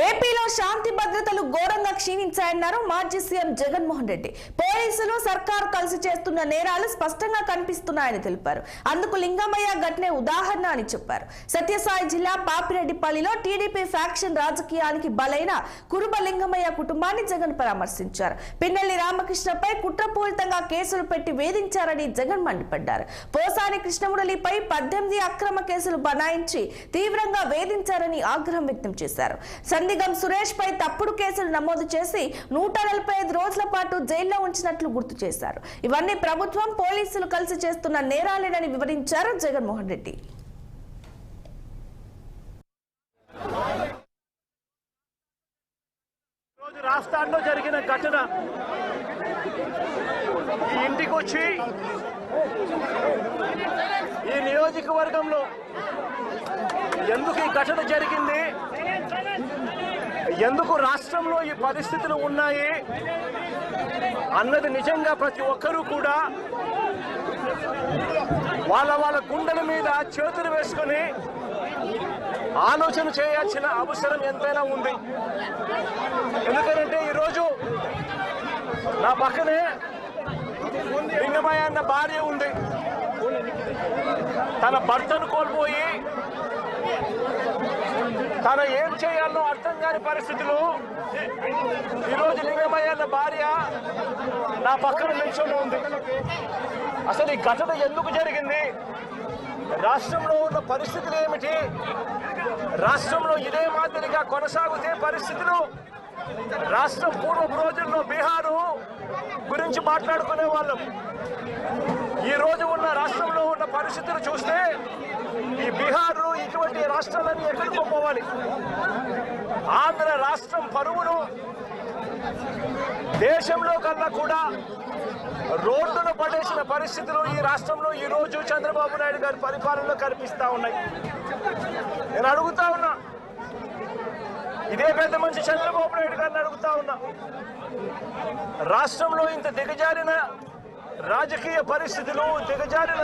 ఏపీలో శాంతి భద్రతలు ఘోరంగా క్షీణించాయన్నారు మాజీ సీఎం జగన్మోహన్ రెడ్డి. పోలీసులు సర్కారు కలిసి చేస్తున్న నేరాలు స్పష్టంగా కనిపిస్తున్నాయని తెలిపారు. అందుకు లింగమయ్య ఘటనే ఉదాహరణ అని చెప్పారు. సత్యసాయి జిల్లా పాపిరెడ్డిపల్లిలో టీడీపీ ఫ్యాక్షన్ రాజకీయానికి బలైన కురుబ లింగమయ్య కుటుంబాన్ని జగన్ పరామర్శించారు. పిన్నెల్లి రామకృష్ణపై కుట్రపూరితంగా కేసులు పెట్టి వేధించారని జగన్ మండిపడ్డారు. పోసాని కృష్ణమురళిపై 18 అక్రమ కేసులు బనాయించి తీవ్రంగా వేధించారని ఆగ్రహం వ్యక్తం చేశారు. సందిగం సురేష్ పై తప్పుడు కేసులు నమోదు చేసి 145 రోజుల పాటు జైల్లో ఉంచినట్లు గుర్తు చేశారు. ఇవన్నీ ప్రభుత్వం పోలీసులు కలిసి చేస్తున్న నేరాలేనని వివరించారు జగన్మోహన్ రెడ్డి. రాష్ట్రాల్లో జరిగిన ఘటన ఈ ఇంటికి వచ్చి ఈ నియోజకవర్గంలో ఎందుకు ఈ ఘటన జరిగింది, ఎందుకు రాష్ట్రంలో ఈ పరిస్థితులు ఉన్నాయి అన్నది నిజంగా ప్రతి ఒక్కరూ కూడా వాళ్ళ గుండెల మీద చేతులు వేసుకొని ఆలోచన చేయాల్సిన అవసరం ఎంతైనా ఉంది. ఎందుకంటే ఈరోజు నా పక్కనే లింగమయ్య అన్న భార్య ఉంది. తన భర్తను కోల్పోయి తను ఏం చేయాలో అర్థం కాని పరిస్థితిలో ఈరోజు లింగమయ్య అన్న భార్య నా పక్కన నిల్చొని ఉంది. అసలు ఈ ఘటన ఎందుకు జరిగింది, రాష్ట్రంలో ఉన్న పరిస్థితులు ఏమిటి, రాష్ట్రంలో ఇదే మాదిరిగా కొనసాగితే పరిస్థితులు రాష్ట్రం పూర్వపు రోజుల్లో బీహారు గురించి మాట్లాడుకునే వాళ్ళం. ఈ రోజు ఉన్న రాష్ట్రంలో ఉన్న పరిస్థితులు చూస్తే ఈ బీహారు ఇటువంటి రాష్ట్రాలన్నీ ఎక్కడికో పోవాలి. ఆంధ్ర రాష్ట్రం పరువును దేశంలో కన్నా కూడా రోడ్డును పడేసిన పరిస్థితులు ఈ రాష్ట్రంలో ఈ రోజు చంద్రబాబు నాయుడు గారి పరిపాలనలో కనిపిస్తా ఉన్నాయి. నేను అడుగుతా ఉన్నా, ఇదే పెద్ద మనిషి చంద్రబాబు నాయుడు గారిని అడుగుతా ఉన్నా, రాష్ట్రంలో ఇంత దిగజారిన రాజకీయ పరిస్థితులు, దిగజారిన